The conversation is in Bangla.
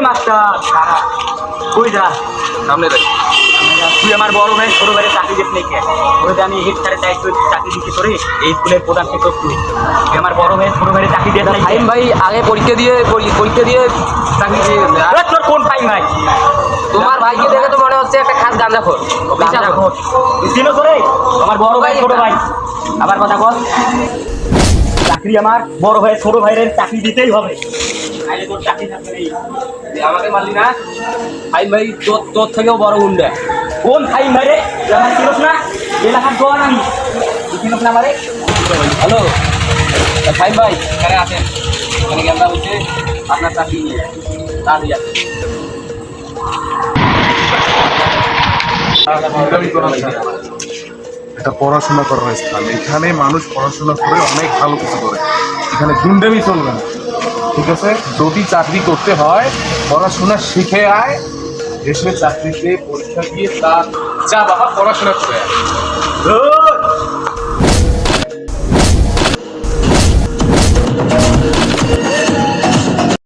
মাস্টার সারা কই যা সামনে যাই। তুই আমার বড় ভাই ছোট ভাইয়ের চাকরি দিস নাকি? ওই যে আমি হেড স্যারের দায়িত্ব চাকরি দিচ্ছি তোরে, এই স্কুলের প্রধান শিক্ষক তুই। তুই আমার বড় ভাই ছোট ভাইয়ের চাকরি দিয়ে ফাইম ভাই আগে পরীক্ষা দিয়ে চাকরি দিয়ে তোর কোন টাইম ভাই? তোমার ভাইকে দেখে তো মনে হচ্ছে একটা খাস গাঁজাখোর। চিনো তোরে? আমার বড় ভাই ছোট ভাই। আবার কথা বল, চাকরি আমার বড় ভাই ছোট ভাইয়ের চাকরি দিতেই হবে, নাইলে তোর চাকরি থাকবে না। আমাকে মারলি না? ফাইম ভাই তোর থেকেও বড় গুন্ডা। কোন টাইম ভাই রে? তুই আমার চিনোস না? এলাকার দোয়ান আমি, তুই চিনোস না আমারে? হ্যালো ফাইম ভাই, এখানে আসেন। এখানে গেন্দা হচ্ছে আপনার চাকরি নিয়ে তাড়াতাড়ি আসেন। এটা পড়াশোনা করার স্থান, এখানে মানুষ পড়াশোনা করে অনেক ভালো কিছু করে, এখানে গুন্ডামি চলবে না, ঠিক আছে? যদি চাকরি করতে হয় পড়াশোনা শিখে আয়, দেশে চাকরিতে পরীক্ষা দিয়ে তার যা বাবা পড়াশোনা করে আয়।